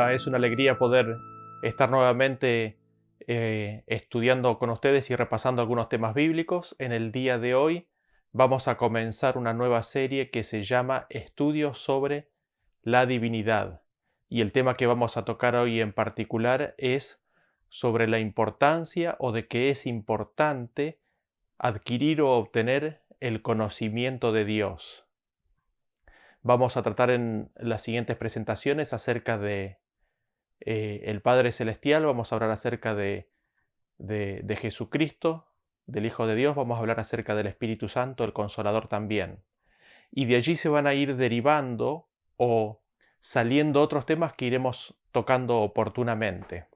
Hola, es una alegría poder estar nuevamente estudiando con ustedes y repasando algunos temas bíblicos. En el día de hoy vamos a comenzar una nueva serie que se llama Estudios sobre la Divinidad. Y el tema que vamos a tocar hoy en particular es sobre la importancia o de qué es importante adquirir o obtener el conocimiento de Dios. Vamos a tratar en las siguientes presentaciones acerca de el Padre Celestial, vamos a hablar acerca de Jesucristo, del Hijo de Dios, vamos a hablar acerca del Espíritu Santo, el Consolador también. Y de allí se van a ir derivando o saliendo otros temas que iremos tocando oportunamente.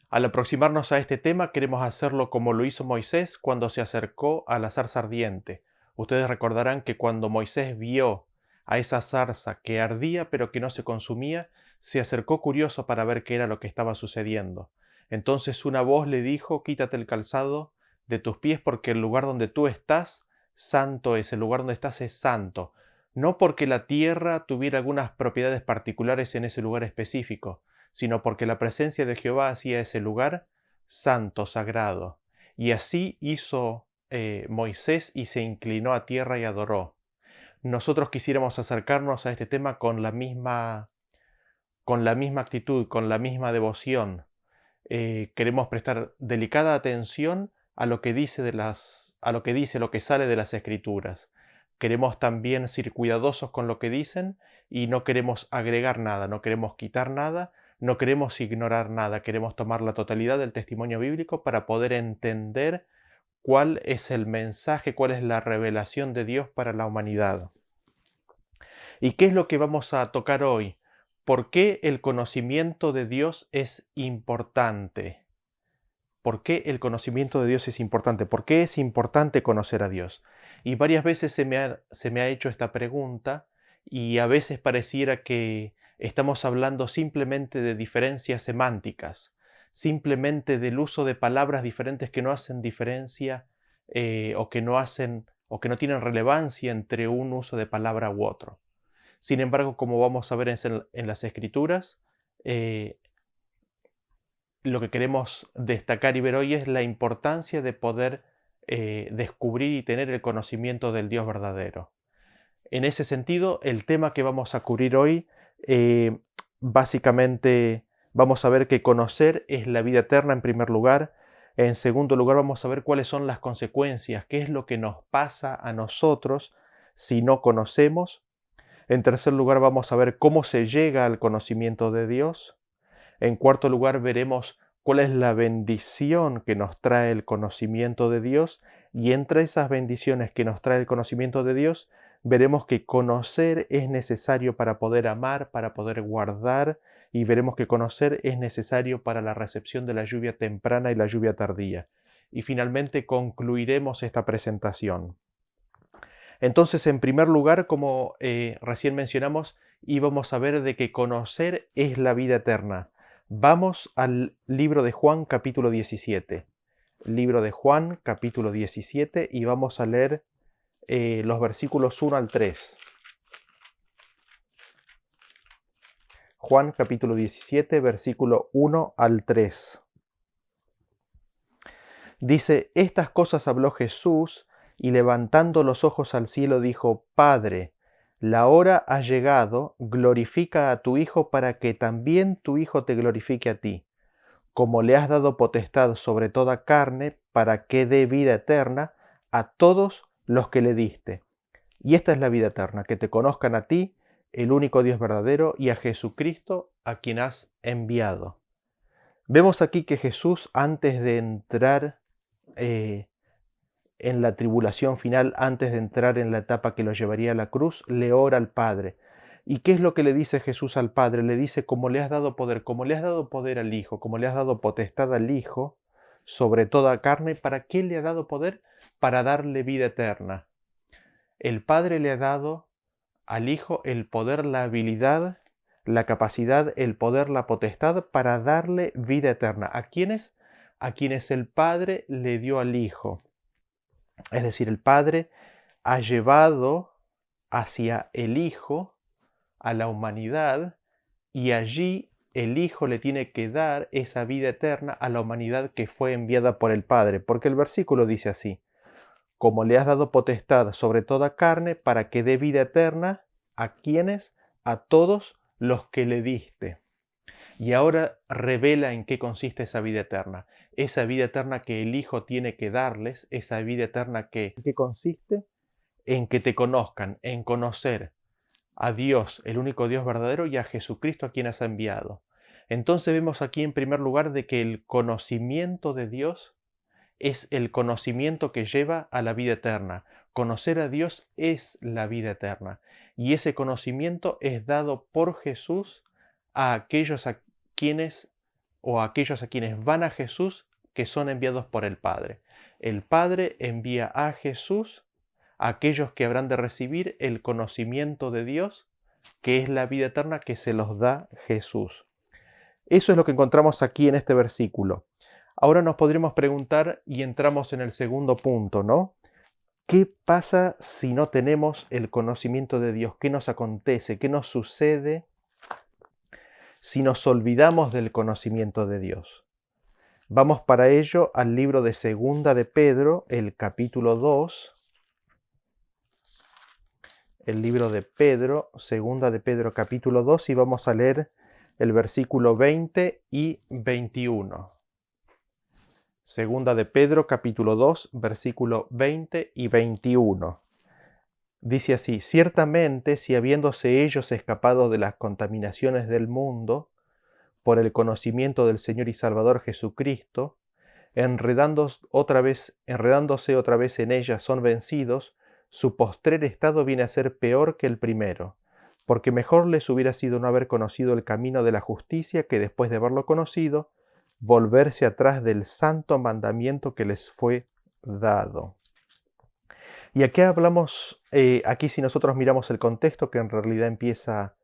Al aproximarnos a este tema queremos hacerlo como lo hizo Moisés cuando se acercó a la zarza ardiente. Ustedes recordarán que cuando Moisés vio a esa zarza que ardía pero que no se consumía, se acercó curioso para ver qué era lo que estaba sucediendo. Entonces una voz le dijo: quítate el calzado de tus pies porque el lugar donde tú estás, santo es, el lugar donde estás es santo. No porque la tierra tuviera algunas propiedades particulares en ese lugar específico, sino porque la presencia de Jehová hacía ese lugar santo, sagrado. Y así hizo Moisés y se inclinó a tierra y adoró. Nosotros quisiéramos acercarnos a este tema con la misma actitud, con la misma devoción. Queremos prestar delicada atención a lo que dice lo que sale de las Escrituras. Queremos también ser cuidadosos con lo que dicen y no queremos agregar nada, no queremos quitar nada, no queremos ignorar nada, queremos tomar la totalidad del testimonio bíblico para poder entender cuál es el mensaje, cuál es la revelación de Dios para la humanidad. ¿Y qué es lo que vamos a tocar hoy? ¿Por qué el conocimiento de Dios es importante? ¿Por qué el conocimiento de Dios es importante? ¿Por qué es importante conocer a Dios? Y varias veces se me ha hecho esta pregunta y a veces pareciera que estamos hablando simplemente de diferencias semánticas, simplemente del uso de palabras diferentes que no hacen diferencia o que no tienen relevancia entre un uso de palabra u otro. Sin embargo, como vamos a ver en las Escrituras, lo que queremos destacar y ver hoy es la importancia de poder descubrir y tener el conocimiento del Dios verdadero. En ese sentido, el tema que vamos a cubrir hoy, básicamente vamos a ver que conocer es la vida eterna en primer lugar. En segundo lugar, vamos a ver cuáles son las consecuencias, qué es lo que nos pasa a nosotros si no conocemos. En tercer lugar, vamos a ver cómo se llega al conocimiento de Dios. En cuarto lugar, veremos cuál es la bendición que nos trae el conocimiento de Dios. Y entre esas bendiciones que nos trae el conocimiento de Dios, veremos que conocer es necesario para poder amar, para poder guardar, y veremos que conocer es necesario para la recepción de la lluvia temprana y la lluvia tardía. Y finalmente concluiremos esta presentación. Entonces, en primer lugar, como recién mencionamos, íbamos a ver de que conocer es la vida eterna. Vamos al libro de Juan capítulo 17. Libro de Juan capítulo 17 y vamos a leer los versículos 1 al 3. Juan capítulo 17, versículo 1 al 3. Dice: estas cosas habló Jesús y levantando los ojos al cielo dijo: Padre, la hora ha llegado, glorifica a tu Hijo para que también tu Hijo te glorifique a ti, como le has dado potestad sobre toda carne, para que dé vida eterna a todos los que le diste. Y esta es la vida eterna, que te conozcan a ti, el único Dios verdadero, y a Jesucristo, a quien has enviado. Vemos aquí que Jesús, antes de entrar en la tribulación final, antes de entrar en la etapa que lo llevaría a la cruz, le ora al Padre. ¿Y qué es lo que le dice Jesús al Padre? Le dice: como le has dado poder al Hijo, como le has dado potestad al Hijo sobre toda carne. ¿Para qué le ha dado poder? Para darle vida eterna. El Padre le ha dado al Hijo el poder, la habilidad, la capacidad, el poder, la potestad para darle vida eterna. ¿A quiénes? A quienes el Padre le dio al Hijo. Es decir, el Padre ha llevado hacia el Hijo, a la humanidad y allí el Hijo le tiene que dar esa vida eterna a la humanidad que fue enviada por el Padre, porque el versículo dice así: como le has dado potestad sobre toda carne para que dé vida eterna a quienes, a todos los que le diste. Y ahora revela en qué consiste esa vida eterna. Esa vida eterna que el Hijo tiene que darles, esa vida eterna que ¿en qué consiste? En que te conozcan, en conocer a Dios, el único Dios verdadero, y a Jesucristo a quien has enviado. Entonces vemos aquí en primer lugar de que el conocimiento de Dios es el conocimiento que lleva a la vida eterna. Conocer a Dios es la vida eterna. Y ese conocimiento es dado por Jesús a aquellos a quienes van a Jesús, que son enviados por el Padre. El Padre envía a Jesús a aquellos que habrán de recibir el conocimiento de Dios, que es la vida eterna que se los da Jesús. Eso es lo que encontramos aquí en este versículo. Ahora nos podremos preguntar, y entramos en el segundo punto, ¿no? ¿Qué pasa si no tenemos el conocimiento de Dios? ¿Qué nos acontece? ¿Qué nos sucede si nos olvidamos del conocimiento de Dios? Vamos para ello al libro de Segunda de Pedro, el capítulo 2. El libro de Pedro, Segunda de Pedro, capítulo 2, y vamos a leer el versículo 20 y 21. Segunda de Pedro, capítulo 2, versículo 20 y 21. Dice así: ciertamente, si habiéndose ellos escapado de las contaminaciones del mundo, por el conocimiento del Señor y Salvador Jesucristo, enredándose otra vez en ellas, son vencidos, su postrer estado viene a ser peor que el primero, porque mejor les hubiera sido no haber conocido el camino de la justicia que después de haberlo conocido, volverse atrás del santo mandamiento que les fue dado. Y aquí hablamos, aquí si nosotros miramos el contexto, que en realidad empieza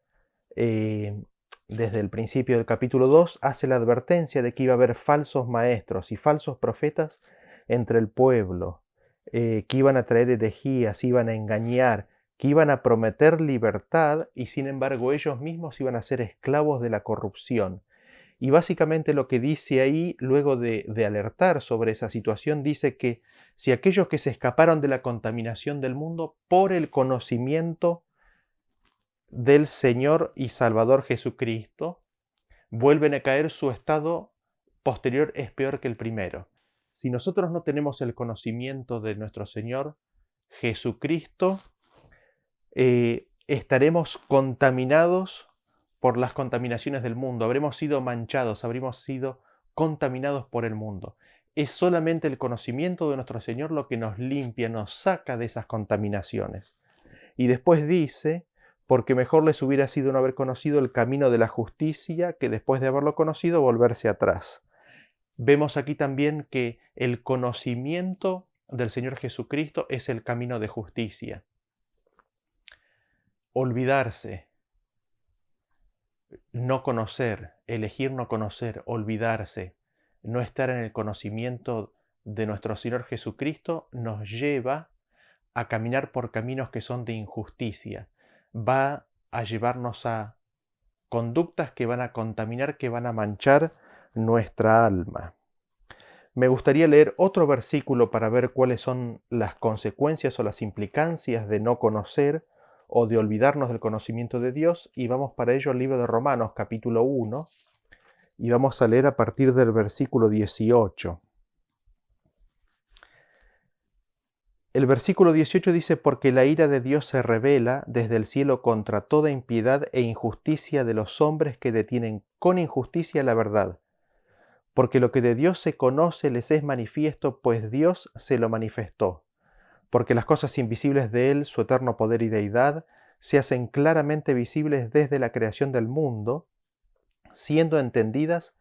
desde el principio del capítulo 2, hace la advertencia de que iba a haber falsos maestros y falsos profetas entre el pueblo, que iban a traer herejías, iban a engañar, que iban a prometer libertad y sin embargo ellos mismos iban a ser esclavos de la corrupción. Y básicamente lo que dice ahí, luego de alertar sobre esa situación, dice que si aquellos que se escaparon de la contaminación del mundo por el conocimiento del Señor y Salvador Jesucristo, vuelven a caer, su estado posterior es peor que el primero. Si nosotros no tenemos el conocimiento de nuestro Señor Jesucristo, estaremos contaminados por las contaminaciones del mundo, habremos sido manchados, habremos sido contaminados por el mundo. Es solamente el conocimiento de nuestro Señor lo que nos limpia, nos saca de esas contaminaciones. Y después dice: porque mejor les hubiera sido no haber conocido el camino de la justicia que después de haberlo conocido volverse atrás. Vemos aquí también que el conocimiento del Señor Jesucristo es el camino de justicia. Olvidarse, no conocer, elegir no conocer, olvidarse, no estar en el conocimiento de nuestro Señor Jesucristo nos lleva a caminar por caminos que son de injusticia. Va a llevarnos a conductas que van a contaminar, que van a manchar nuestra alma. Me gustaría leer otro versículo para ver cuáles son las consecuencias o las implicancias de no conocer o de olvidarnos del conocimiento de Dios, y vamos para ello al libro de Romanos, capítulo 1, y vamos a leer a partir del versículo 18. El versículo 18 dice: porque la ira de Dios se revela desde el cielo contra toda impiedad e injusticia de los hombres que detienen con injusticia la verdad. Porque lo que de Dios se conoce les es manifiesto, pues Dios se lo manifestó. Porque las cosas invisibles de Él, su eterno poder y deidad, se hacen claramente visibles desde la creación del mundo, siendo entendidas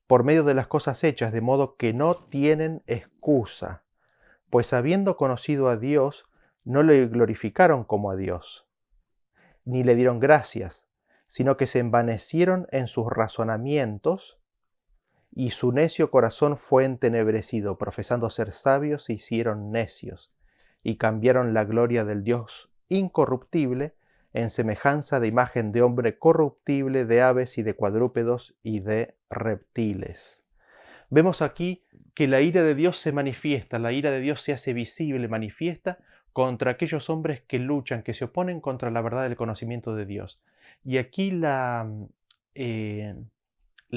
por medio de las cosas hechas, de modo que no tienen excusa. Pues habiendo conocido a Dios, no le glorificaron como a Dios, ni le dieron gracias, sino que se envanecieron en sus razonamientos, y su necio corazón fue entenebrecido, profesando ser sabios, se hicieron necios, y cambiaron la gloria del Dios incorruptible en semejanza de imagen de hombre corruptible, de aves y de cuadrúpedos y de reptiles. Vemos aquí que la ira de Dios se manifiesta, la ira de Dios se hace visible, manifiesta contra aquellos hombres que luchan, que se oponen contra la verdad del conocimiento de Dios. Y aquí la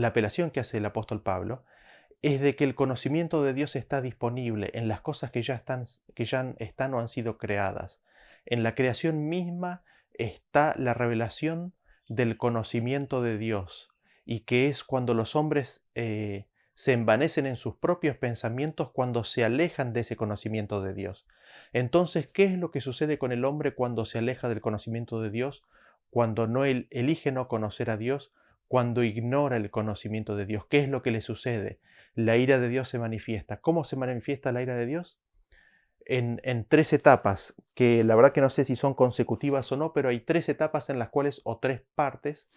apelación que hace el apóstol Pablo es de que el conocimiento de Dios está disponible en las cosas que ya están o han sido creadas. En la creación misma está la revelación del conocimiento de Dios, y que es cuando los hombres se envanecen en sus propios pensamientos, cuando se alejan de ese conocimiento de Dios. Entonces, ¿qué es lo que sucede con el hombre cuando se aleja del conocimiento de Dios? Cuando no elige no conocer a Dios, cuando ignora el conocimiento de Dios. ¿Qué es lo que le sucede? La ira de Dios se manifiesta. ¿Cómo se manifiesta la ira de Dios? En 3 etapas, que la verdad que no sé si son consecutivas o no, pero hay 3 etapas en las cuales, o 3 partes,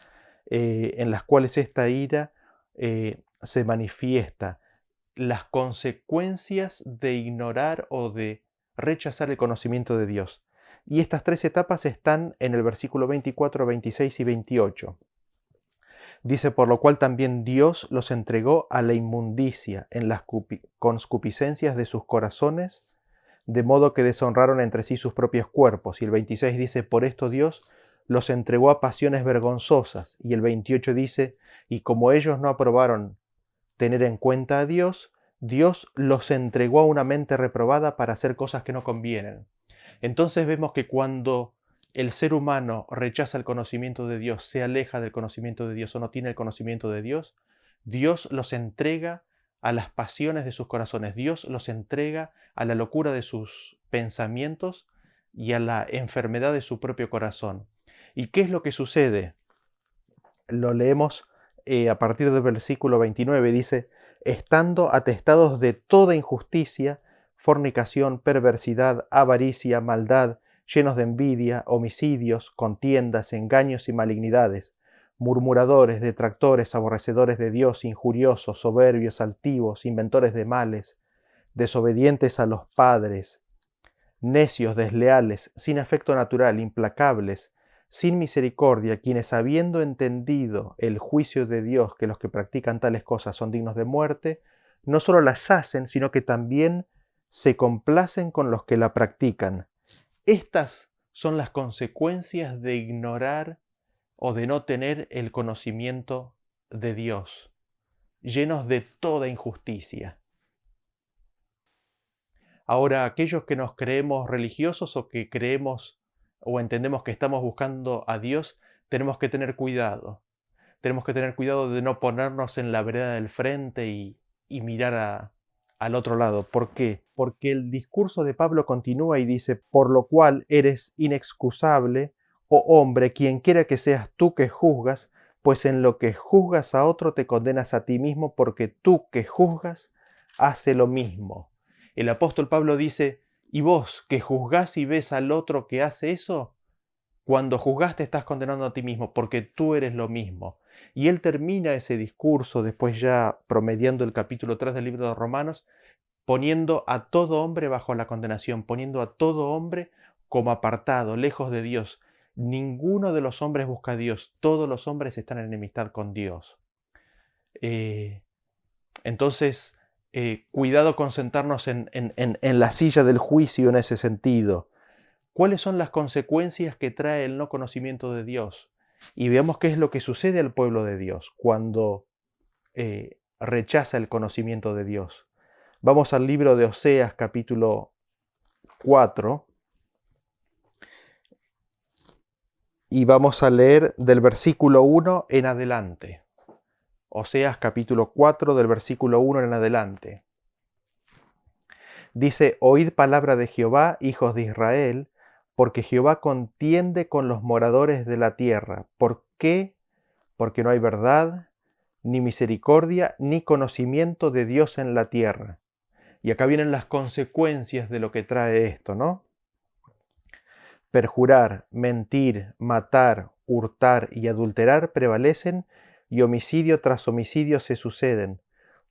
en las cuales esta ira se manifiesta. Las consecuencias de ignorar o de rechazar el conocimiento de Dios. Y estas 3 etapas están en el versículo 24, 26 y 28. Dice, por lo cual también Dios los entregó a la inmundicia en las concupiscencias de sus corazones, de modo que deshonraron entre sí sus propios cuerpos. Y el 26 dice, por esto Dios los entregó a pasiones vergonzosas. Y el 28 dice, y como ellos no aprobaron tener en cuenta a Dios, Dios los entregó a una mente reprobada para hacer cosas que no convienen. Entonces vemos que cuando el ser humano rechaza el conocimiento de Dios, se aleja del conocimiento de Dios o no tiene el conocimiento de Dios, Dios los entrega a las pasiones de sus corazones, Dios los entrega a la locura de sus pensamientos y a la enfermedad de su propio corazón. ¿Y qué es lo que sucede? Lo leemos a partir del versículo 29, dice, estando atestados de toda injusticia, fornicación, perversidad, avaricia, maldad, llenos de envidia, homicidios, contiendas, engaños y malignidades, murmuradores, detractores, aborrecedores de Dios, injuriosos, soberbios, altivos, inventores de males, desobedientes a los padres, necios, desleales, sin afecto natural, implacables, sin misericordia, quienes habiendo entendido el juicio de Dios, que los que practican tales cosas son dignos de muerte, no solo las hacen, sino que también se complacen con los que la practican. Estas son las consecuencias de ignorar o de no tener el conocimiento de Dios, llenos de toda injusticia. Ahora, aquellos que nos creemos religiosos o que creemos o entendemos que estamos buscando a Dios, tenemos que tener cuidado. Tenemos que tener cuidado de no ponernos en la vereda del frente y mirar al otro lado. ¿Por qué? Porque el discurso de Pablo continúa y dice, por lo cual eres inexcusable, oh hombre, quien quiera que seas tú que juzgas, pues en lo que juzgas a otro te condenas a ti mismo, porque tú que juzgas hace lo mismo. El apóstol Pablo dice, ¿y vos que juzgás y ves al otro que hace eso? Cuando juzgás te estás condenando a ti mismo, porque tú eres lo mismo. Y él termina ese discurso, después ya promediando el capítulo 3 del libro de Romanos, poniendo a todo hombre bajo la condenación, poniendo a todo hombre como apartado, lejos de Dios. Ninguno de los hombres busca a Dios, todos los hombres están en enemistad con Dios. Entonces, cuidado con sentarnos en la silla del juicio en ese sentido. ¿Cuáles son las consecuencias que trae el no conocimiento de Dios? Y veamos qué es lo que sucede al pueblo de Dios cuando rechaza el conocimiento de Dios. Vamos al libro de Oseas, capítulo 4, y vamos a leer del versículo 1 en adelante. Oseas, capítulo 4, del versículo 1 en adelante. Dice, oíd palabra de Jehová, hijos de Israel, porque Jehová contiende con los moradores de la tierra. ¿Por qué? Porque no hay verdad, ni misericordia, ni conocimiento de Dios en la tierra. Y acá vienen las consecuencias de lo que trae esto, ¿no? Perjurar, mentir, matar, hurtar y adulterar prevalecen, y homicidio tras homicidio se suceden,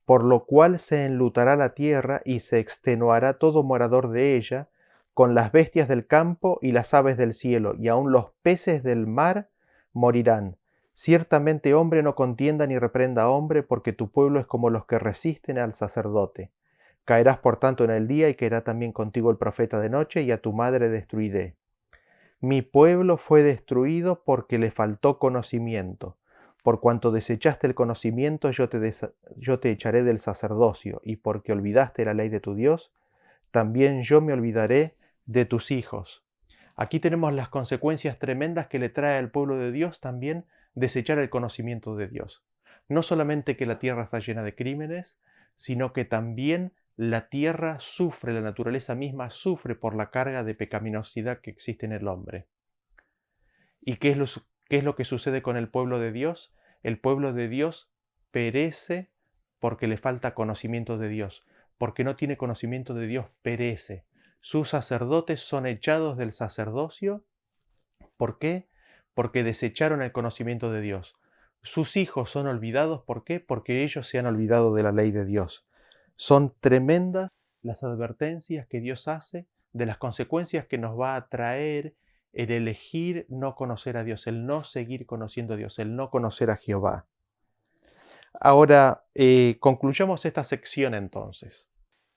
por lo cual se enlutará la tierra y se extenuará todo morador de ella, con las bestias del campo y las aves del cielo, y aun los peces del mar morirán. Ciertamente hombre no contienda ni reprenda a hombre, porque tu pueblo es como los que resisten al sacerdote. Caerás por tanto en el día, y caerá también contigo el profeta de noche, y a tu madre destruiré. Mi pueblo fue destruido porque le faltó conocimiento. Por cuanto desechaste el conocimiento, yo te echaré del sacerdocio, y porque olvidaste la ley de tu Dios, también yo me olvidaré de tus hijos. Aquí tenemos las consecuencias tremendas que le trae al pueblo de Dios también desechar el conocimiento de Dios. No solamente que la tierra está llena de crímenes, sino que también la tierra sufre, la naturaleza misma sufre por la carga de pecaminosidad que existe en el hombre. ¿Y qué es lo que sucede con el pueblo de Dios? El pueblo de Dios perece porque le falta conocimiento de Dios. Porque no tiene conocimiento de Dios, perece. Sus sacerdotes son echados del sacerdocio. ¿Por qué? Porque desecharon el conocimiento de Dios. Sus hijos son olvidados. ¿Por qué? Porque ellos se han olvidado de la ley de Dios. Son tremendas las advertencias que Dios hace de las consecuencias que nos va a traer el elegir no conocer a Dios, el no seguir conociendo a Dios, el no conocer a Jehová. Ahora, concluyamos esta sección entonces.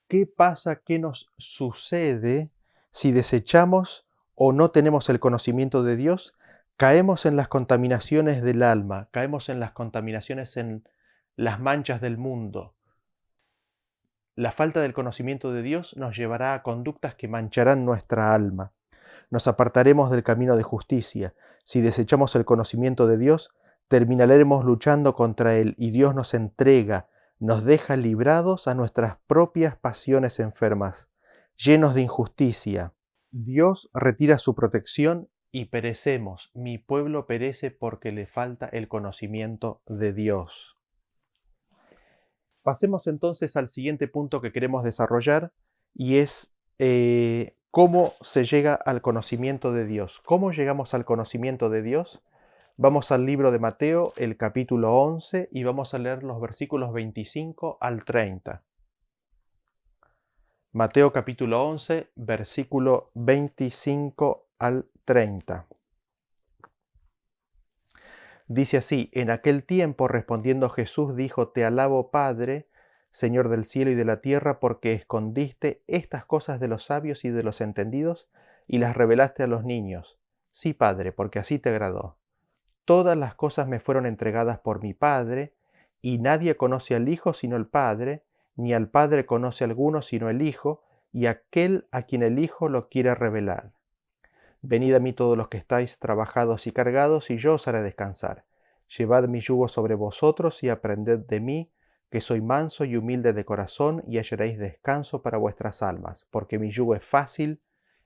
¿Qué pasa, qué nos sucede si desechamos o no tenemos el conocimiento de Dios? Caemos en las contaminaciones del alma, caemos en las contaminaciones en las manchas del mundo. La falta del conocimiento de Dios nos llevará a conductas que mancharán nuestra alma. Nos apartaremos del camino de justicia. Si desechamos el conocimiento de Dios, terminaremos luchando contra Él, y Dios nos entrega, nos deja librados a nuestras propias pasiones enfermas, llenos de injusticia. Dios retira su protección y perecemos. Mi pueblo perece porque le falta el conocimiento de Dios. Pasemos entonces al siguiente punto que queremos desarrollar, y es cómo se llega al conocimiento de Dios. ¿Cómo llegamos al conocimiento de Dios? Vamos al libro de Mateo, el capítulo 11, y vamos a leer los versículos 25 al 30. Mateo capítulo 11, versículo 25 al 30. Dice así: en aquel tiempo, respondiendo Jesús, dijo: Te alabo, Padre, Señor del cielo y de la tierra, porque escondiste estas cosas de los sabios y de los entendidos y las revelaste a los niños. Sí, Padre, porque así te agradó. Todas las cosas me fueron entregadas por mi Padre, y nadie conoce al Hijo sino el Padre, ni al Padre conoce a alguno sino el Hijo, y aquel a quien el Hijo lo quiere revelar. Venid a mí todos los que estáis trabajados y cargados, y yo os haré descansar. Llevad mi yugo sobre vosotros y aprended de mí, que soy manso y humilde de corazón, y hallaréis descanso para vuestras almas, porque mi yugo es fácil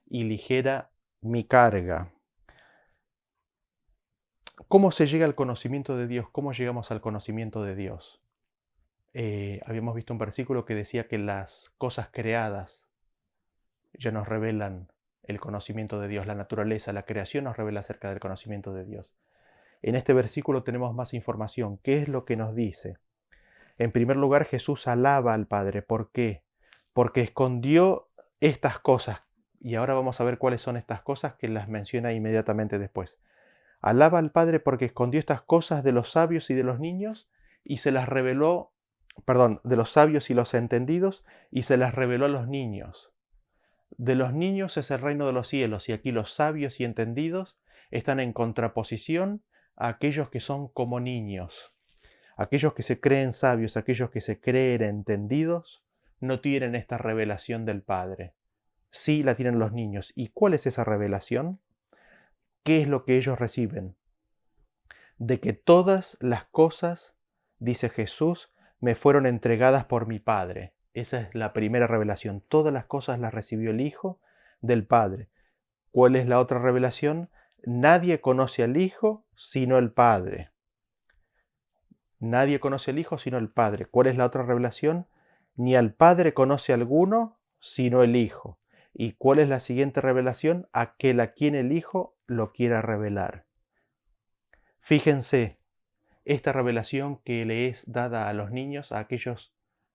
y ligera mi carga. ¿Cómo se llega al conocimiento de Dios? ¿Cómo llegamos al conocimiento de Dios? Habíamos visto un versículo que decía que las cosas creadas ya nos revelan el conocimiento de Dios. La naturaleza, la creación nos revela acerca del conocimiento de Dios. En este versículo tenemos más información. ¿Qué es lo que nos dice? En primer lugar, Jesús alaba al Padre. ¿Por qué? Porque escondió estas cosas. Y ahora vamos a ver cuáles son estas cosas, que las menciona inmediatamente después. Alaba al Padre porque escondió estas cosas de los sabios y de los niños y se las reveló, de los sabios y los entendidos, y se las reveló a los niños. De los niños es el reino de los cielos, y aquí los sabios y entendidos están en contraposición a aquellos que son como niños. Aquellos que se creen sabios, aquellos que se creen entendidos, no tienen esta revelación del Padre. Sí la tienen los niños. ¿Y cuál es esa revelación? ¿Qué es lo que ellos reciben? De que todas las cosas, dice Jesús, me fueron entregadas por mi Padre. Esa es la primera revelación. Todas las cosas las recibió el Hijo del Padre. ¿Cuál es la otra revelación? Nadie conoce al Hijo sino el Padre. Nadie conoce al Hijo sino el Padre. ¿Cuál es la otra revelación? Ni al Padre conoce alguno sino el Hijo. ¿Y cuál es la siguiente revelación? Aquel a quien el Hijo lo quiera revelar. Fíjense, esta revelación que le es dada a los niños, a aquellos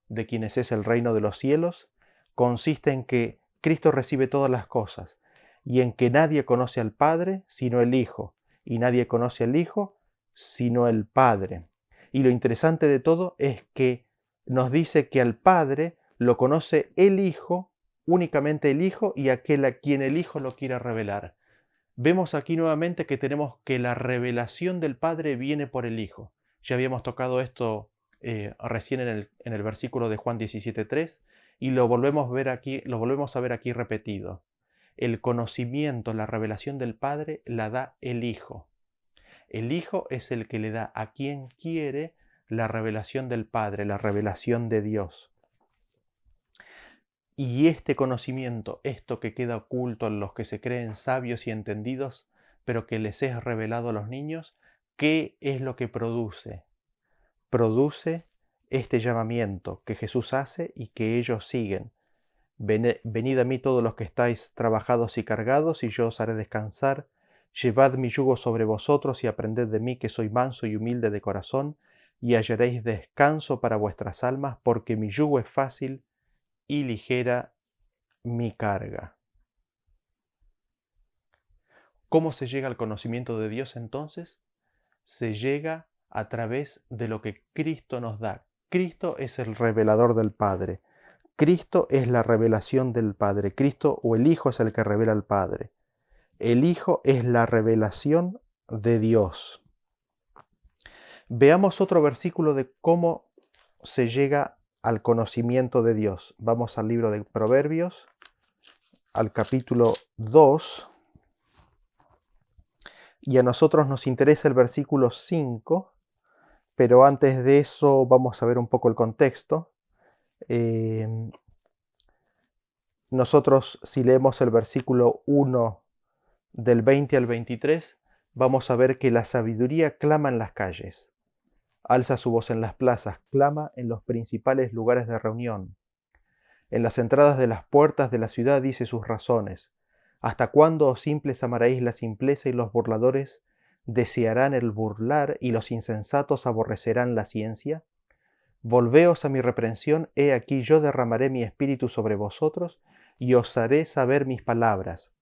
de quienes es el reino de los cielos, consiste en que Cristo recibe todas las cosas, y en que nadie conoce al Padre sino el Hijo, y nadie conoce al Hijo sino el Padre. Y lo interesante de todo es que nos dice que al Padre lo conoce el Hijo, únicamente el Hijo, y aquel a quien el Hijo lo quiera revelar. Vemos aquí nuevamente que tenemos que la revelación del Padre viene por el Hijo. Ya habíamos tocado esto recién en el versículo de Juan 17:3 y lo volvemos a ver aquí repetido. El conocimiento, la revelación del Padre la da el Hijo. El Hijo es el que le da a quien quiere la revelación del Padre, la revelación de Dios. Y este conocimiento, esto que queda oculto en los que se creen sabios y entendidos, pero que les es revelado a los niños, ¿qué es lo que produce? Produce este llamamiento que Jesús hace y que ellos siguen. Venid a mí todos los que estáis trabajados y cargados, y yo os haré descansar. Llevad mi yugo sobre vosotros y aprended de mí, que soy manso y humilde de corazón, y hallaréis descanso para vuestras almas, porque mi yugo es fácil y ligera mi carga. ¿Cómo se llega al conocimiento de Dios entonces? Se llega a través de lo que Cristo nos da. Cristo es el revelador del Padre. Cristo es la revelación del Padre. Cristo o el Hijo es el que revela al Padre. El Hijo es la revelación de Dios. Veamos otro versículo de cómo se llega al conocimiento de Dios. Vamos al libro de Proverbios, al capítulo 2, y a nosotros nos interesa el versículo 5, pero antes de eso vamos a ver un poco el contexto. Nosotros, si leemos el versículo 1 del 20 al 23, vamos a ver que la sabiduría clama en las calles. Alza su voz en las plazas, clama en los principales lugares de reunión. En las entradas de las puertas de la ciudad dice sus razones. ¿Hasta cuándo, oh simples, amaréis la simpleza y los burladores desearán el burlar y los insensatos aborrecerán la ciencia? Volveos a mi reprensión, he aquí yo derramaré mi espíritu sobre vosotros y os haré saber mis palabras.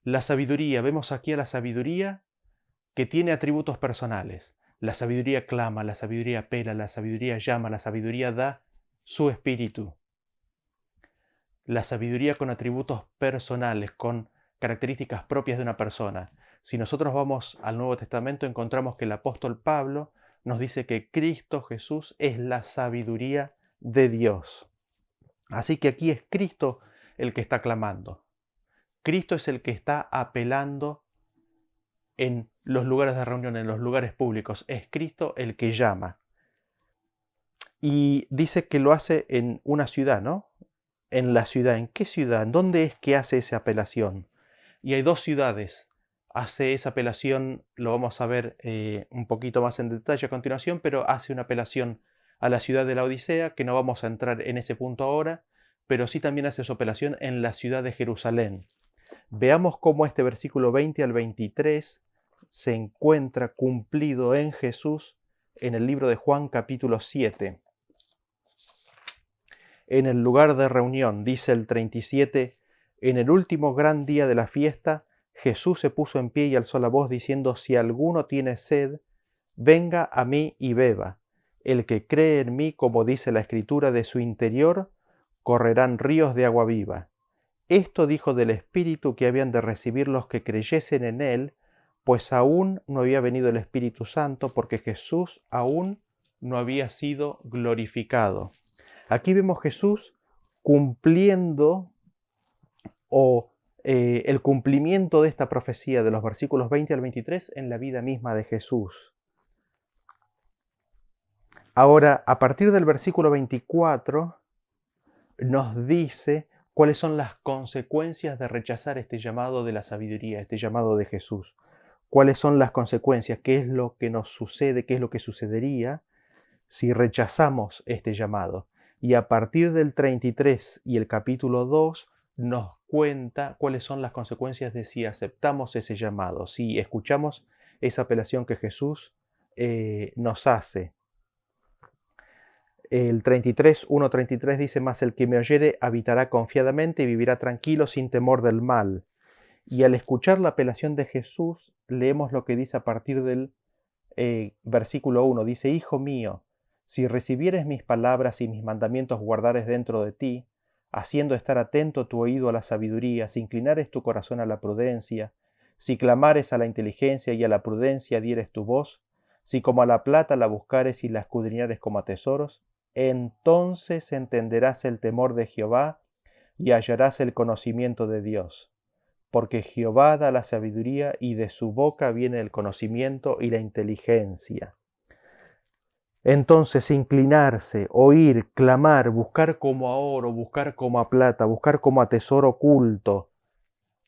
La sabiduría, vemos aquí a la sabiduría que tiene atributos personales. La sabiduría clama, la sabiduría apela, la sabiduría llama, la sabiduría da su espíritu. La sabiduría con atributos personales, con características propias de una persona. Si nosotros vamos al Nuevo Testamento, encontramos que el apóstol Pablo nos dice que Cristo Jesús es la sabiduría de Dios. Así que aquí es Cristo el que está clamando. Cristo es el que está apelando en los lugares de reunión, en los lugares públicos. Es Cristo el que llama. Y dice que lo hace en una ciudad, ¿no? En la ciudad. ¿En qué ciudad? ¿Dónde es que hace esa apelación? Y hay dos ciudades. Hace esa apelación, lo vamos a ver un poquito más en detalle a continuación, pero hace una apelación a la ciudad de la Odisea, que no vamos a entrar en ese punto ahora, pero sí también hace su apelación en la ciudad de Jerusalén. Veamos cómo este versículo 20 al 23 se encuentra cumplido en Jesús en el libro de Juan capítulo 7. En el lugar de reunión, dice el 37, en el último gran día de la fiesta, Jesús se puso en pie y alzó la voz diciendo, si alguno tiene sed, venga a mí y beba. El que cree en mí, como dice la Escritura, de su interior correrán ríos de agua viva. Esto dijo del Espíritu que habían de recibir los que creyesen en él, pues aún no había venido el Espíritu Santo, porque Jesús aún no había sido glorificado. Aquí vemos Jesús cumpliendo el cumplimiento de esta profecía de los versículos 20 al 23 en la vida misma de Jesús. Ahora, a partir del versículo 24, nos dice cuáles son las consecuencias de rechazar este llamado de la sabiduría, este llamado de Jesús. ¿Cuáles son las consecuencias? ¿Qué es lo que nos sucede? ¿Qué es lo que sucedería si rechazamos este llamado? Y a partir del 33 y el capítulo 2 nos cuenta cuáles son las consecuencias de si aceptamos ese llamado, si escuchamos esa apelación que Jesús nos hace. El 1:33 dice: mas el que me oyere habitará confiadamente y vivirá tranquilo sin temor del mal. Y al escuchar la apelación de Jesús, leemos lo que dice a partir del versículo 1. Dice: Hijo mío, si recibieres mis palabras y mis mandamientos guardares dentro de ti, haciendo estar atento tu oído a la sabiduría, si inclinares tu corazón a la prudencia, si clamares a la inteligencia y a la prudencia dieres tu voz, si como a la plata la buscares y la escudriñares como a tesoros, entonces entenderás el temor de Jehová y hallarás el conocimiento de Dios. Porque Jehová da la sabiduría y de su boca viene el conocimiento y la inteligencia. Entonces, inclinarse, oír, clamar, buscar como a oro, buscar como a plata, buscar como a tesoro oculto.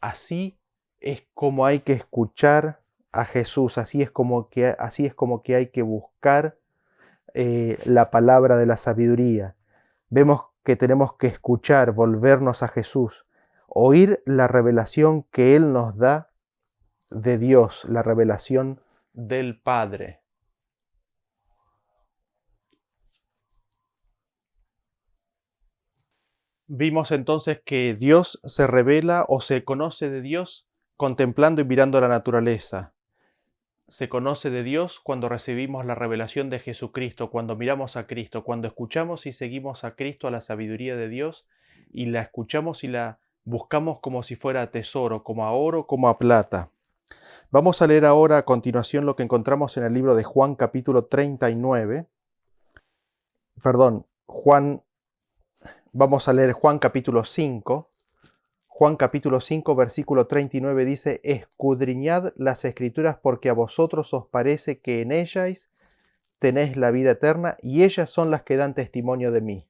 Así es como hay que escuchar a Jesús, así es como que hay que buscar la palabra de la sabiduría. Vemos que tenemos que escuchar, volvernos a Jesús, oír la revelación que Él nos da de Dios, la revelación del Padre. Vimos entonces que Dios se revela o se conoce de Dios contemplando y mirando la naturaleza. Se conoce de Dios cuando recibimos la revelación de Jesucristo, cuando miramos a Cristo, cuando escuchamos y seguimos a Cristo, a la sabiduría de Dios, y la escuchamos y la buscamos como si fuera tesoro, como a oro, como a plata. Vamos a leer ahora a continuación lo que encontramos en el libro de Juan capítulo 39. Vamos a leer Juan capítulo 5. Juan capítulo 5, versículo 39 dice: escudriñad las escrituras porque a vosotros os parece que en ellas tenéis la vida eterna y ellas son las que dan testimonio de mí.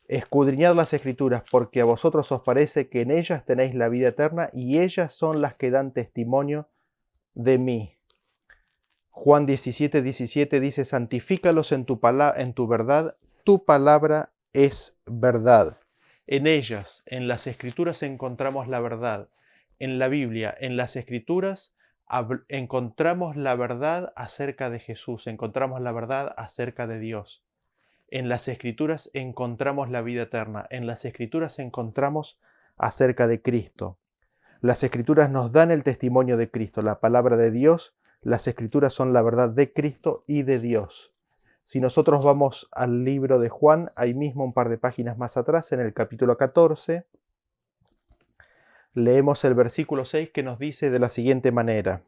Escudriñad las escrituras porque a vosotros os parece que en ellas tenéis la vida eterna y ellas son las que dan testimonio de mí. Juan 17:17 dice: santifícalos en tu verdad, tu palabra es verdad. En ellas, en las escrituras encontramos la verdad. En la Biblia, en las escrituras, encontramos la verdad acerca de Jesús, encontramos la verdad acerca de Dios. En las escrituras encontramos la vida eterna, en las escrituras encontramos acerca de Cristo. Las escrituras nos dan el testimonio de Cristo, la palabra de Dios. Las escrituras son la verdad de Cristo y de Dios. Si nosotros vamos al libro de Juan, ahí mismo un par de páginas más atrás, en el capítulo 14, leemos el versículo 6 que nos dice de la siguiente manera: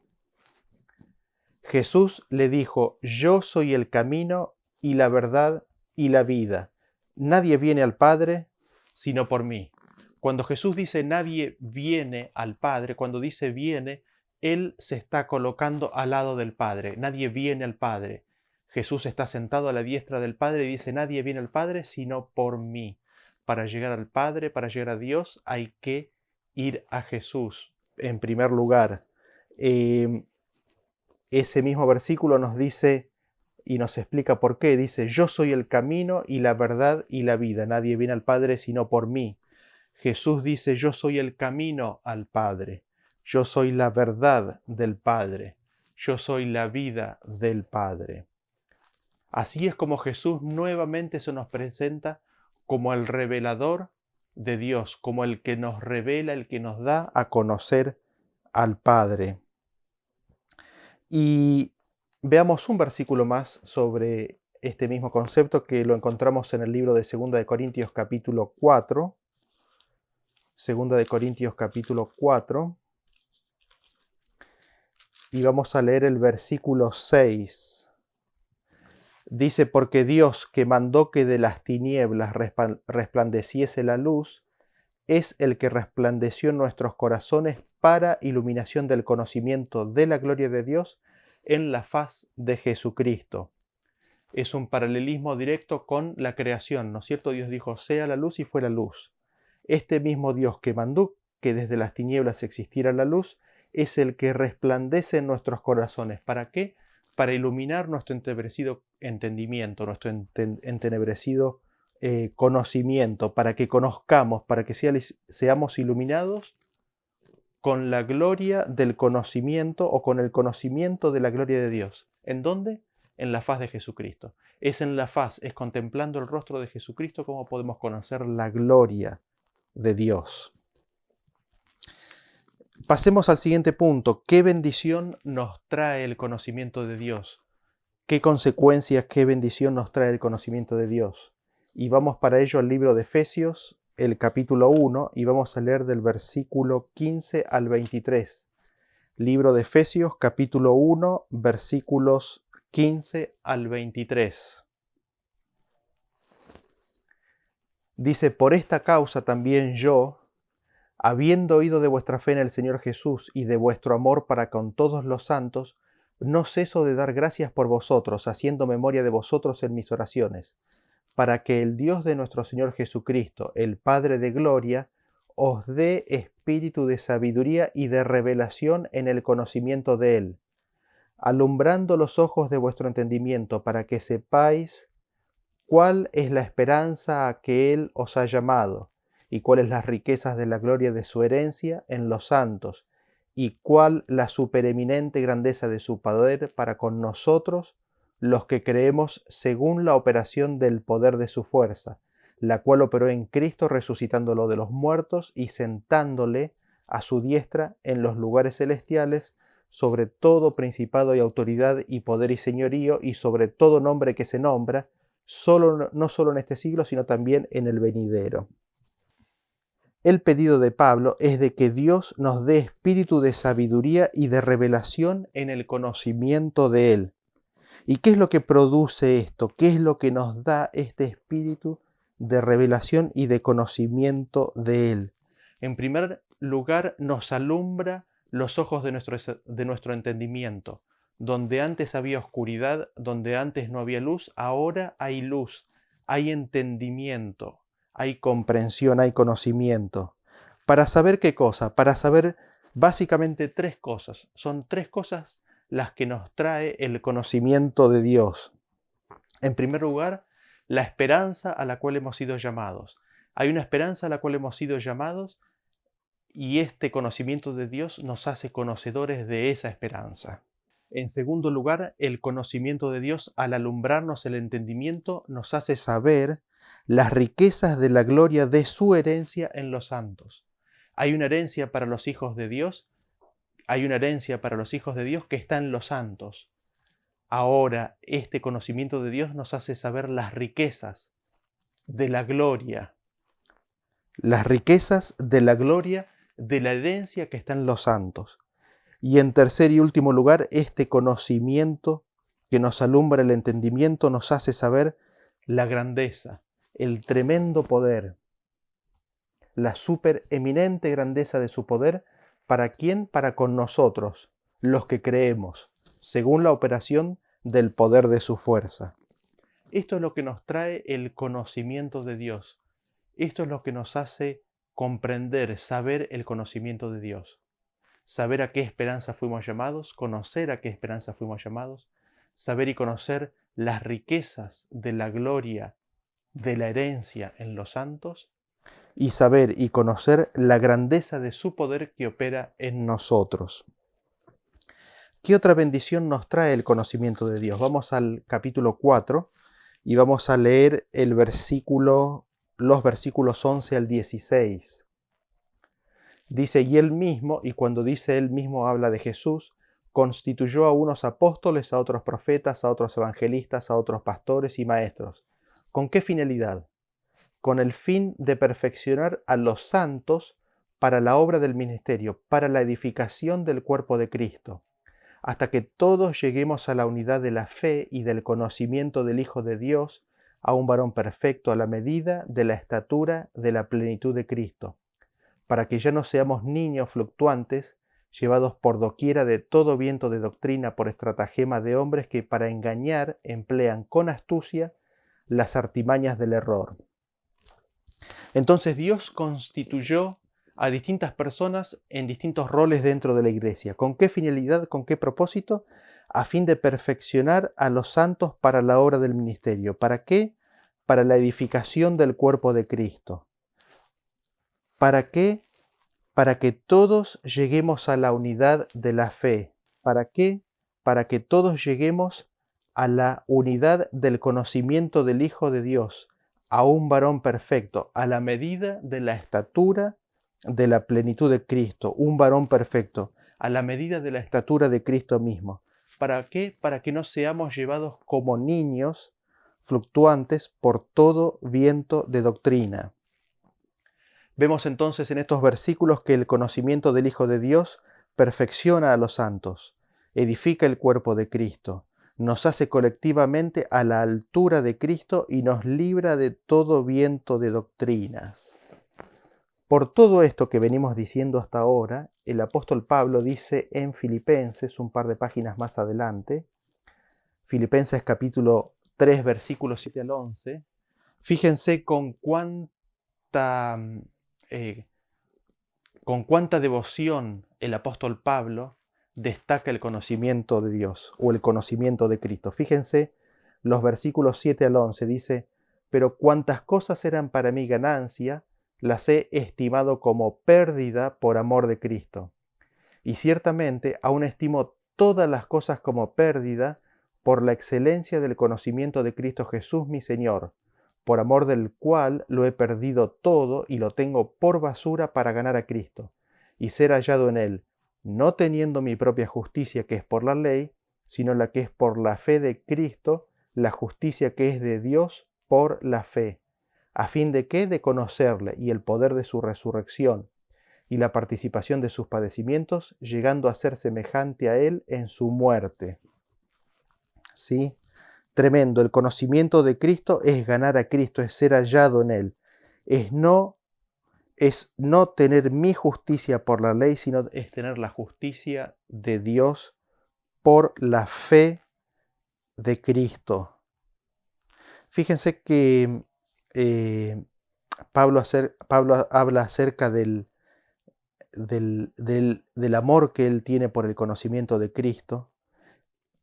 Jesús le dijo: yo soy el camino y la verdad y la vida. Nadie viene al Padre sino por mí. Cuando Jesús dice nadie viene al Padre, cuando dice viene, Él se está colocando al lado del Padre. Nadie viene al Padre. Jesús está sentado a la diestra del Padre y dice: nadie viene al Padre sino por mí. Para llegar al Padre, para llegar a Dios, hay que ir a Jesús en primer lugar. Ese mismo versículo nos dice y nos explica por qué. Dice: yo soy el camino y la verdad y la vida. Nadie viene al Padre sino por mí. Jesús dice: yo soy el camino al Padre. Yo soy la verdad del Padre. Yo soy la vida del Padre. Así es como Jesús nuevamente se nos presenta como el revelador de Dios, como el que nos revela, el que nos da a conocer al Padre. Y veamos un versículo más sobre este mismo concepto que lo encontramos en el libro de 2 de Corintios capítulo 4. 2 de Corintios capítulo 4. Y vamos a leer el versículo 6. Dice: porque Dios, que mandó que de las tinieblas resplandeciese la luz, es el que resplandeció en nuestros corazones para iluminación del conocimiento de la gloria de Dios en la faz de Jesucristo. Es un paralelismo directo con la creación, ¿no es cierto? Dios dijo: sea la luz, y fue la luz. Este mismo Dios que mandó que desde las tinieblas existiera la luz, es el que resplandece en nuestros corazones. ¿Para qué? Para iluminar nuestro entenebrecido entendimiento, nuestro entenebrecido conocimiento, para que conozcamos, para que seamos iluminados con la gloria del conocimiento o con el conocimiento de la gloria de Dios. ¿En dónde? en la faz de Jesucristo. Es en la faz, es contemplando el rostro de Jesucristo como podemos conocer la gloria de Dios. Pasemos al siguiente punto. ¿Qué bendición nos trae el conocimiento de Dios? ¿Qué consecuencias, qué bendición nos trae el conocimiento de Dios? Y vamos para ello al libro de Efesios, el capítulo 1, y vamos a leer del versículo 15 al 23. Libro de Efesios, capítulo 1, versículos 15 al 23. Dice: por esta causa también yo, habiendo oído de vuestra fe en el Señor Jesús y de vuestro amor para con todos los santos, no ceso de dar gracias por vosotros, haciendo memoria de vosotros en mis oraciones, para que el Dios de nuestro Señor Jesucristo, el Padre de gloria, os dé espíritu de sabiduría y de revelación en el conocimiento de Él, alumbrando los ojos de vuestro entendimiento, para que sepáis cuál es la esperanza a que Él os ha llamado, y cuáles las riquezas de la gloria de su herencia en los santos, y cuál la supereminente grandeza de su poder para con nosotros, los que creemos según la operación del poder de su fuerza, la cual operó en Cristo resucitándolo de los muertos y sentándole a su diestra en los lugares celestiales, sobre todo principado y autoridad y poder y señorío, y sobre todo nombre que se nombra, no solo en este siglo, sino también en el venidero. El pedido de Pablo es de que Dios nos dé espíritu de sabiduría y de revelación en el conocimiento de Él. ¿Y qué es lo que produce esto? ¿Qué es lo que nos da este espíritu de revelación y de conocimiento de Él? En primer lugar, nos alumbra los ojos de nuestro entendimiento. Donde antes había oscuridad, donde antes no había luz, ahora hay luz, hay entendimiento, hay comprensión, hay conocimiento. ¿Para saber qué cosa? Para saber básicamente tres cosas. Son tres cosas las que nos trae el conocimiento de Dios. En primer lugar, la esperanza a la cual hemos sido llamados. Hay una esperanza a la cual hemos sido llamados y este conocimiento de Dios nos hace conocedores de esa esperanza. En segundo lugar, el conocimiento de Dios, al alumbrarnos el entendimiento, nos hace saber las riquezas de la gloria de su herencia en los santos. Hay una herencia para los hijos de Dios, que está en los santos. Ahora, este conocimiento de Dios nos hace saber las riquezas de la gloria. Las riquezas de la gloria de la herencia que está en los santos. Y en tercer y último lugar, este conocimiento que nos alumbra el entendimiento nos hace saber la grandeza, el tremendo poder, la supereminente grandeza de su poder. ¿Para quién? Para con nosotros, los que creemos, según la operación del poder de su fuerza. Esto es lo que nos trae el conocimiento de Dios. Esto es lo que nos hace comprender, saber el conocimiento de Dios. Saber a qué esperanza fuimos llamados, conocer a qué esperanza fuimos llamados, saber y conocer las riquezas de la gloria, de la herencia en los santos, y saber y conocer la grandeza de su poder que opera en nosotros. ¿Qué otra bendición nos trae el conocimiento de Dios? Vamos al capítulo 4 y vamos a leer los versículos 11 al 16. Dice: y él mismo, y cuando dice él mismo habla de Jesús, constituyó a unos apóstoles, a otros profetas, a otros evangelistas, a otros pastores y maestros. ¿Con qué finalidad? Con el fin de perfeccionar a los santos para la obra del ministerio, para la edificación del cuerpo de Cristo, hasta que todos lleguemos a la unidad de la fe y del conocimiento del Hijo de Dios, a un varón perfecto a la medida de la estatura de la plenitud de Cristo, para que ya no seamos niños fluctuantes, llevados por doquiera de todo viento de doctrina por estratagema de hombres que para engañar emplean con astucia las artimañas del error. Entonces Dios constituyó a distintas personas en distintos roles dentro de la iglesia. ¿Con qué finalidad? ¿Con qué propósito? A fin de perfeccionar a los santos para la obra del ministerio. ¿Para qué? Para la edificación del cuerpo de Cristo. ¿Para qué? Para que todos lleguemos a la unidad de la fe. ¿Para qué? Para que todos lleguemos a la unidad del conocimiento del Hijo de Dios, a un varón perfecto, a la medida de la estatura de la plenitud de Cristo, un varón perfecto, a la medida de la estatura de Cristo mismo. ¿Para qué? Para que no seamos llevados como niños fluctuantes por todo viento de doctrina. Vemos entonces en estos versículos que el conocimiento del Hijo de Dios perfecciona a los santos, edifica el cuerpo de Cristo, nos hace colectivamente a la altura de Cristo y nos libra de todo viento de doctrinas. Por todo esto que venimos diciendo hasta ahora, el apóstol Pablo dice en Filipenses, un par de páginas más adelante, Filipenses capítulo 3, versículos 7 al 11, fíjense con cuánta devoción el apóstol Pablo destaca el conocimiento de Dios o el conocimiento de Cristo. Fíjense los versículos 7 al 11, dice, pero cuantas cosas eran para mí ganancia, las he estimado como pérdida por amor de Cristo. Y ciertamente aún estimo todas las cosas como pérdida por la excelencia del conocimiento de Cristo Jesús mi Señor, por amor del cual lo he perdido todo y lo tengo por basura para ganar a Cristo, y ser hallado en él, no teniendo mi propia justicia que es por la ley, sino la que es por la fe de Cristo, la justicia que es de Dios por la fe, a fin de que de conocerle y el poder de su resurrección, y la participación de sus padecimientos, llegando a ser semejante a él en su muerte. ¿Sí? Tremendo, el conocimiento de Cristo es ganar a Cristo, es ser hallado en él, es no tener mi justicia por la ley, sino es tener la justicia de Dios por la fe de Cristo. Fíjense que Pablo habla acerca del amor que él tiene por el conocimiento de Cristo,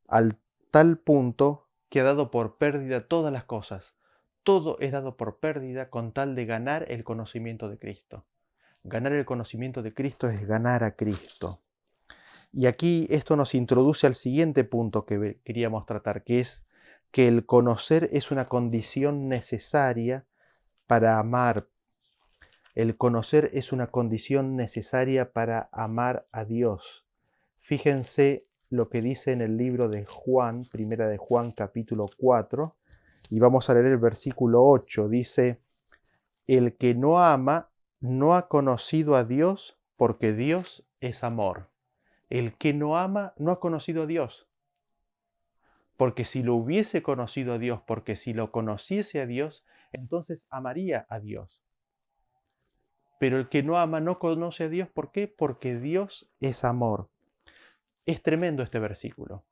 al tal punto que ha dado por pérdida todas las cosas. Todo es dado por pérdida con tal de ganar el conocimiento de Cristo. Ganar el conocimiento de Cristo es ganar a Cristo. Y aquí esto nos introduce al siguiente punto que queríamos tratar, que es que el conocer es una condición necesaria para amar. El conocer es una condición necesaria para amar a Dios. Fíjense lo que dice en el libro de Juan, primera de Juan capítulo 4, y vamos a leer el versículo 8. Dice, el que no ama no ha conocido a Dios porque Dios es amor. El que no ama no ha conocido a Dios. Porque si lo hubiese conocido a Dios, porque si lo conociese a Dios, entonces amaría a Dios. Pero el que no ama no conoce a Dios. ¿Por qué? Porque Dios es amor. Es tremendo este versículo.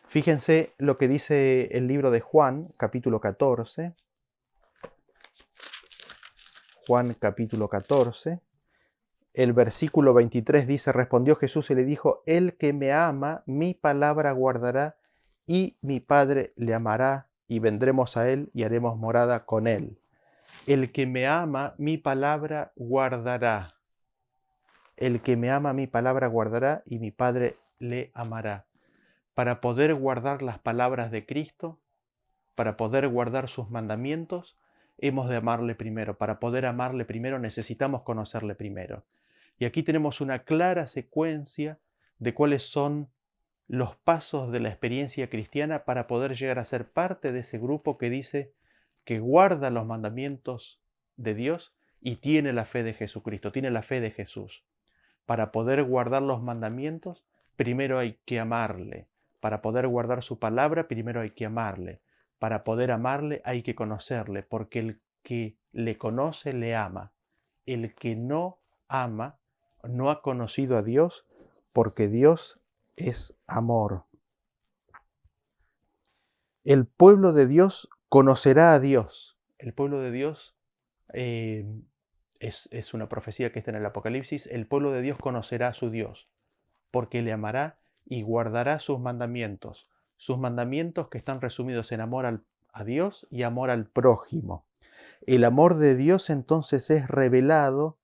Fíjense lo que dice el libro de Juan, capítulo 14. Juan, capítulo 14. El versículo 23 dice, respondió Jesús y le dijo, el que me ama, mi palabra guardará, y mi Padre le amará, y vendremos a él y haremos morada con él. El que me ama, mi palabra guardará. El que me ama, mi palabra guardará, y mi Padre le amará. Para poder guardar las palabras de Cristo, para poder guardar sus mandamientos, hemos de amarle primero. Para poder amarle primero necesitamos conocerle primero. Y aquí tenemos una clara secuencia de cuáles son los pasos de la experiencia cristiana para poder llegar a ser parte de ese grupo que dice que guarda los mandamientos de Dios y tiene la fe de Jesucristo, tiene la fe de Jesús. Para poder guardar los mandamientos, primero hay que amarle. Para poder guardar su palabra, primero hay que amarle. Para poder amarle hay que conocerle, porque el que le conoce, le ama. El que no ama, no ha conocido a Dios, porque Dios es amor. El pueblo de Dios conocerá a Dios. El pueblo de Dios es una profecía que está en el Apocalipsis. El pueblo de Dios conocerá a su Dios, porque le amará y guardará sus mandamientos que están resumidos en amor a Dios y amor al prójimo. El amor de Dios entonces es revelado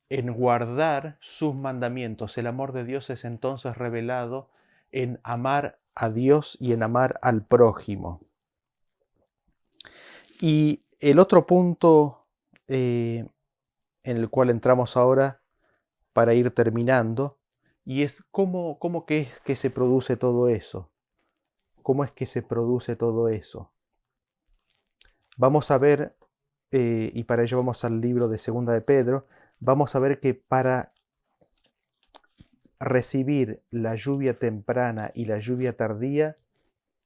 en guardar sus mandamientos. El amor de Dios es entonces revelado en amar a Dios y en amar al prójimo. Y el otro punto en el cual entramos ahora para ir terminando, y es cómo que es que se produce todo eso. ¿Cómo es que se produce todo eso? Vamos a ver, y para ello vamos al libro de Segunda de Pedro, vamos a ver que para recibir la lluvia temprana y la lluvia tardía,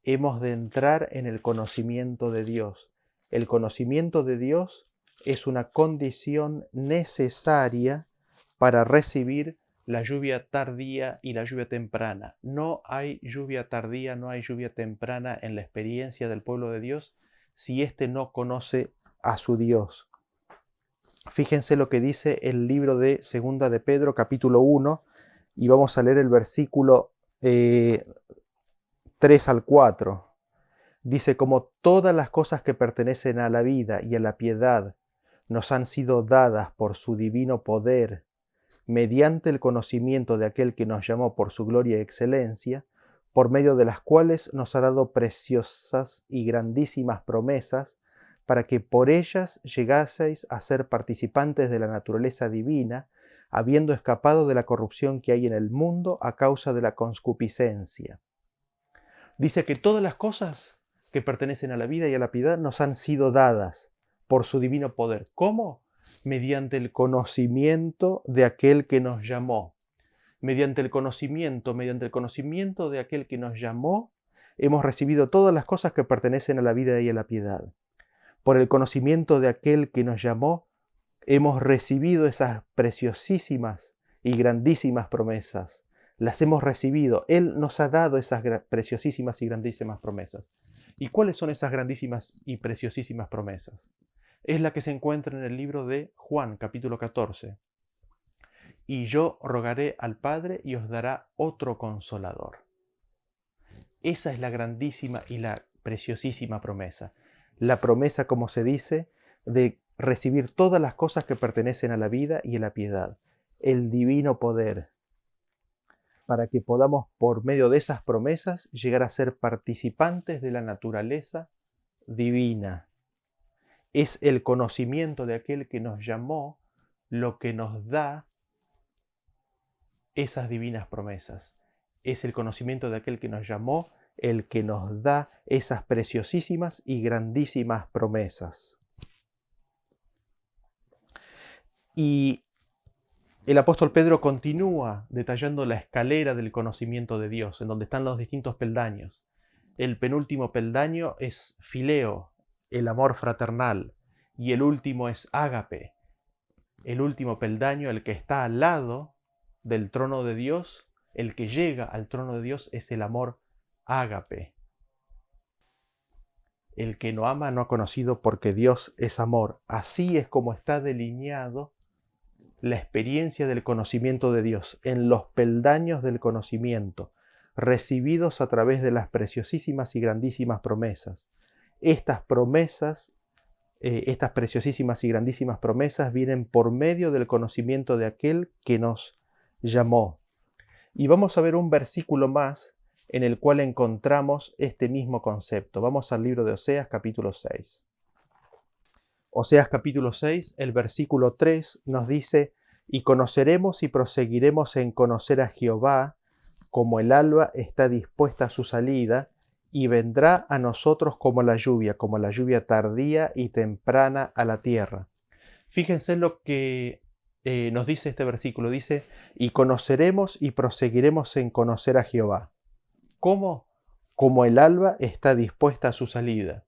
hemos de entrar en el conocimiento de Dios. El conocimiento de Dios es una condición necesaria para recibir la lluvia tardía y la lluvia temprana. No hay lluvia tardía, no hay lluvia temprana en la experiencia del pueblo de Dios si éste no conoce a su Dios. Fíjense lo que dice el libro de Segunda de Pedro, capítulo 1, y vamos a leer el versículo 3 al 4. Dice, como todas las cosas que pertenecen a la vida y a la piedad nos han sido dadas por su divino poder, mediante el conocimiento de aquel que nos llamó por su gloria y excelencia, por medio de las cuales nos ha dado preciosas y grandísimas promesas, para que por ellas llegaseis a ser participantes de la naturaleza divina, habiendo escapado de la corrupción que hay en el mundo a causa de la concupiscencia. Dice que todas las cosas que pertenecen a la vida y a la piedad nos han sido dadas por su divino poder. ¿Cómo? Mediante el conocimiento de aquel que nos llamó. Mediante el conocimiento de aquel que nos llamó, hemos recibido todas las cosas que pertenecen a la vida y a la piedad. Por el conocimiento de aquel que nos llamó, hemos recibido esas preciosísimas y grandísimas promesas. Las hemos recibido. Él nos ha dado esas preciosísimas y grandísimas promesas. ¿Y cuáles son esas grandísimas y preciosísimas promesas? Es la que se encuentra en el libro de Juan, capítulo 14. Y yo rogaré al Padre y os dará otro consolador. Esa es la grandísima y la preciosísima promesa. La promesa, como se dice, de recibir todas las cosas que pertenecen a la vida y a la piedad. El divino poder, para que podamos, por medio de esas promesas, llegar a ser participantes de la naturaleza divina. Es el conocimiento de aquel que nos llamó lo que nos da esas divinas promesas. Es el conocimiento de aquel que nos llamó el que nos da esas preciosísimas y grandísimas promesas. Y el apóstol Pedro continúa detallando la escalera del conocimiento de Dios, en donde están los distintos peldaños. El penúltimo peldaño es fileo, el amor fraternal, y el último es ágape. El último peldaño, el que está al lado del trono de Dios, el que llega al trono de Dios, es el amor ágape. El que no ama no ha conocido, porque Dios es amor. Así es como está delineado la experiencia del conocimiento de Dios, en los peldaños del conocimiento, recibidos a través de las preciosísimas y grandísimas promesas. Estas promesas, estas preciosísimas y grandísimas promesas vienen por medio del conocimiento de aquel que nos llamó. Y vamos a ver un versículo más en el cual encontramos este mismo concepto. Vamos al libro de Oseas, capítulo 6. Oseas capítulo 6, el versículo 3 nos dice, y conoceremos y proseguiremos en conocer a Jehová, como el alba está dispuesta a su salida, y vendrá a nosotros como la lluvia tardía y temprana a la tierra. Fíjense lo que nos dice este versículo. Dice, y conoceremos y proseguiremos en conocer a Jehová. ¿Cómo? Como el alba está dispuesta a su salida.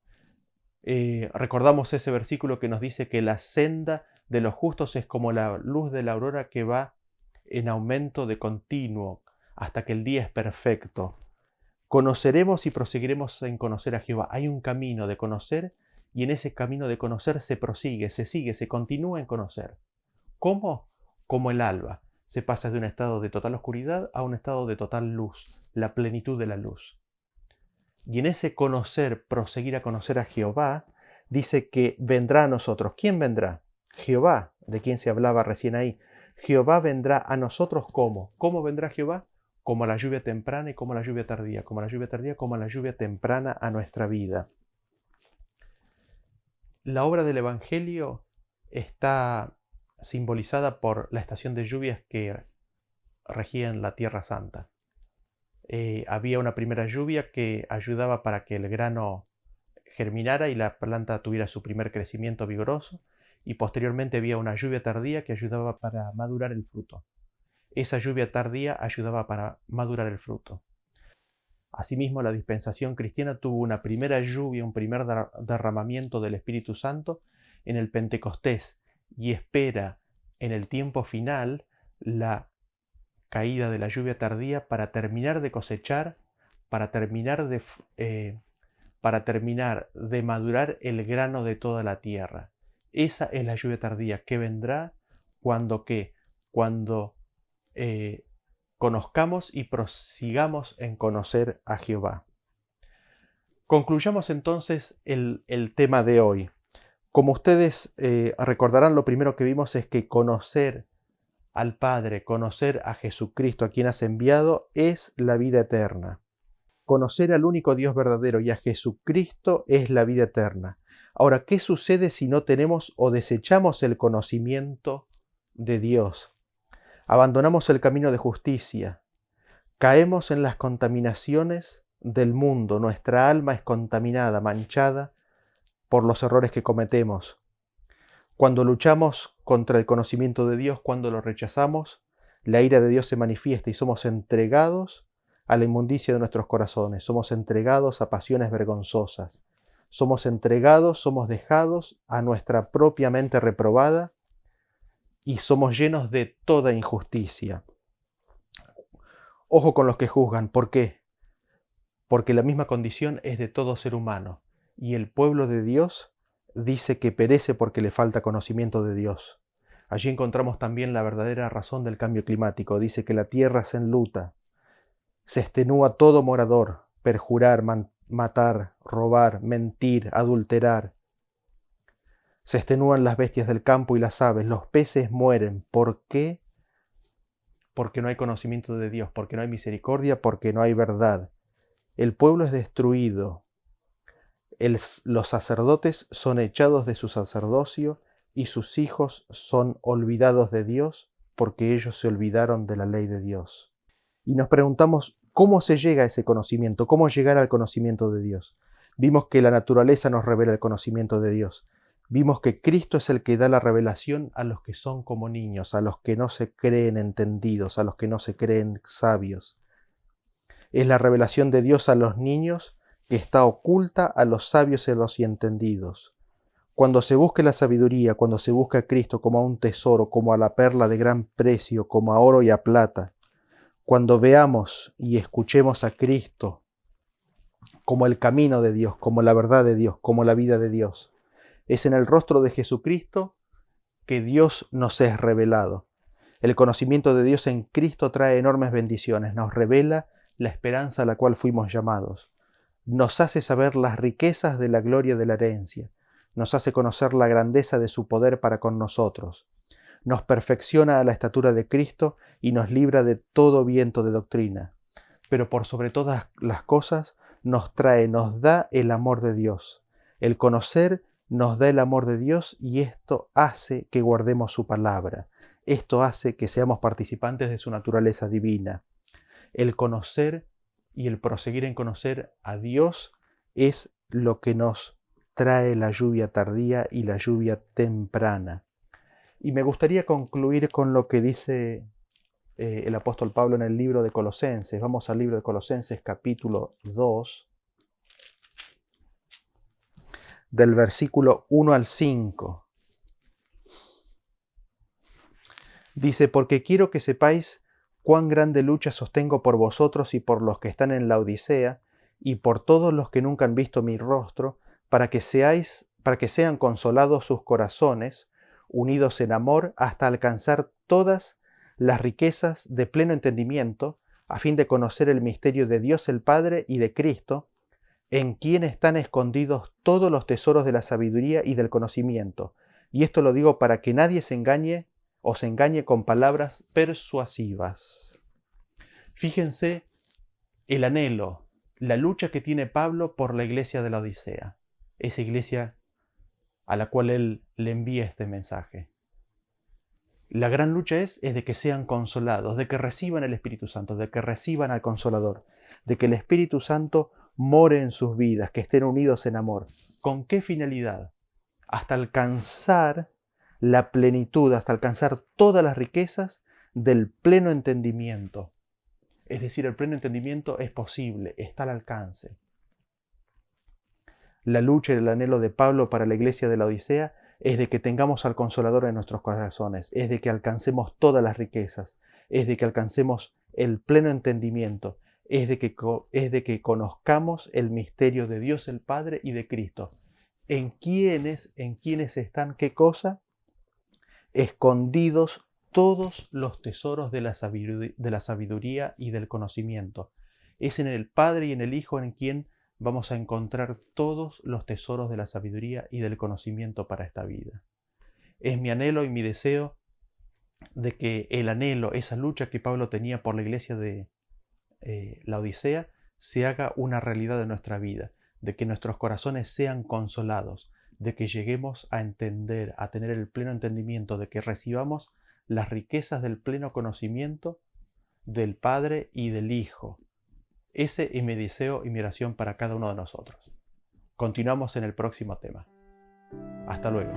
Recordamos ese versículo que nos dice que la senda de los justos es como la luz de la aurora que va en aumento de continuo hasta que el día es perfecto. Conoceremos y proseguiremos en conocer a Jehová. Hay un camino de conocer y en ese camino de conocer se prosigue, se sigue, se continúa en conocer. ¿Cómo? Como el alba. Se pasa de un estado de total oscuridad a un estado de total luz, la plenitud de la luz. Y en ese conocer, proseguir a conocer a Jehová, dice que vendrá a nosotros. ¿Quién vendrá? Jehová, de quien se hablaba recién ahí. Jehová vendrá a nosotros ¿cómo? ¿Cómo vendrá Jehová? como la lluvia temprana y como la lluvia tardía, como la lluvia tardía, como la lluvia temprana a nuestra vida. La obra del Evangelio está simbolizada por la estación de lluvias que regía en la Tierra Santa. Había una primera lluvia que ayudaba para que el grano germinara y la planta tuviera su primer crecimiento vigoroso, y posteriormente había una lluvia tardía que ayudaba para madurar el fruto. Esa lluvia tardía ayudaba para madurar el fruto. Asimismo, la dispensación cristiana tuvo una primera lluvia, un primer derramamiento del Espíritu Santo en el Pentecostés, y espera en el tiempo final la caída de la lluvia tardía para terminar de cosechar, para terminar de madurar el grano de toda la tierra. Esa es la lluvia tardía que vendrá cuando conozcamos y prosigamos en conocer a Jehová. Concluyamos entonces el tema de hoy. Como ustedes recordarán, lo primero que vimos es que conocer al Padre, conocer a Jesucristo, a quien has enviado, es la vida eterna. Conocer al único Dios verdadero y a Jesucristo es la vida eterna. Ahora, ¿qué sucede si no tenemos o desechamos el conocimiento de Dios? Abandonamos el camino de justicia, caemos en las contaminaciones del mundo, nuestra alma es contaminada, manchada por los errores que cometemos. Cuando luchamos contra el conocimiento de Dios, cuando lo rechazamos, la ira de Dios se manifiesta y somos entregados a la inmundicia de nuestros corazones, somos entregados a pasiones vergonzosas, somos dejados a nuestra propia mente reprobada y somos llenos de toda injusticia. Ojo con los que juzgan. ¿Por qué? Porque la misma condición es de todo ser humano, y el pueblo de Dios dice que perece porque le falta conocimiento de Dios. Allí encontramos también la verdadera razón del cambio climático. Dice que la tierra se enluta, se extenúa todo morador, perjurar, matar, robar, mentir, adulterar. Se extenúan las bestias del campo y las aves, los peces mueren. ¿Por qué? Porque no hay conocimiento de Dios, porque no hay misericordia, porque no hay verdad. El pueblo es destruido. Los sacerdotes son echados de su sacerdocio y sus hijos son olvidados de Dios porque ellos se olvidaron de la ley de Dios. Y nos preguntamos, ¿cómo se llega a ese conocimiento? ¿Cómo llegar al conocimiento de Dios? Vimos que la naturaleza nos revela el conocimiento de Dios. Vimos que Cristo es el que da la revelación a los que son como niños, a los que no se creen entendidos, a los que no se creen sabios. Es la revelación de Dios a los niños que está oculta a los sabios y a los entendidos. Cuando se busque la sabiduría, cuando se busca a Cristo como a un tesoro, como a la perla de gran precio, como a oro y a plata, cuando veamos y escuchemos a Cristo como el camino de Dios, como la verdad de Dios, como la vida de Dios, es en el rostro de Jesucristo que Dios nos es revelado. El conocimiento de Dios en Cristo trae enormes bendiciones, nos revela la esperanza a la cual fuimos llamados. Nos hace saber las riquezas de la gloria de la herencia, nos hace conocer la grandeza de su poder para con nosotros, nos perfecciona a la estatura de Cristo y nos libra de todo viento de doctrina. Pero por sobre todas las cosas nos da el amor de Dios. El conocer nos da el amor de Dios y esto hace que guardemos su palabra. Esto hace que seamos participantes de su naturaleza divina. El conocer y el proseguir en conocer a Dios es lo que nos trae la lluvia tardía y la lluvia temprana. Y me gustaría concluir con lo que dice el apóstol Pablo en el libro de Colosenses. Vamos al libro de Colosenses capítulo 2, del versículo 1 al 5. Dice, porque quiero que sepáis cuán grande lucha sostengo por vosotros y por los que están en la Odisea, y por todos los que nunca han visto mi rostro, para que sean consolados sus corazones, unidos en amor, hasta alcanzar todas las riquezas de pleno entendimiento, a fin de conocer el misterio de Dios el Padre y de Cristo, en quien están escondidos todos los tesoros de la sabiduría y del conocimiento. Y esto lo digo para que nadie os engañe con palabras persuasivas. Fíjense el anhelo, la lucha que tiene Pablo por la iglesia de la Odisea, esa iglesia a la cual él le envía este mensaje. La gran lucha es de que sean consolados, de que reciban el Espíritu Santo, de que reciban al Consolador, de que el Espíritu Santo more en sus vidas, que estén unidos en amor. ¿Con qué finalidad? Hasta alcanzar la plenitud, hasta alcanzar todas las riquezas del pleno entendimiento. Es decir, el pleno entendimiento es posible, está al alcance. La lucha y el anhelo de Pablo para la iglesia de la Odisea es de que tengamos al Consolador en nuestros corazones, es de que alcancemos todas las riquezas, es de que alcancemos el pleno entendimiento, es de que conozcamos el misterio de Dios el Padre y de Cristo. ¿En quiénes están qué cosa? Escondidos todos los tesoros de la sabiduría y del conocimiento. Es en el Padre y en el Hijo en quien vamos a encontrar todos los tesoros de la sabiduría y del conocimiento para esta vida. Es mi anhelo y mi deseo de que el anhelo, esa lucha que Pablo tenía por la iglesia de la Odisea, se haga una realidad de nuestra vida, de que nuestros corazones sean consolados, de que lleguemos a entender, a tener el pleno entendimiento, de que recibamos las riquezas del pleno conocimiento del Padre y del Hijo. Ese es mi deseo y mi oración para cada uno de nosotros. Continuamos en el próximo tema. Hasta luego.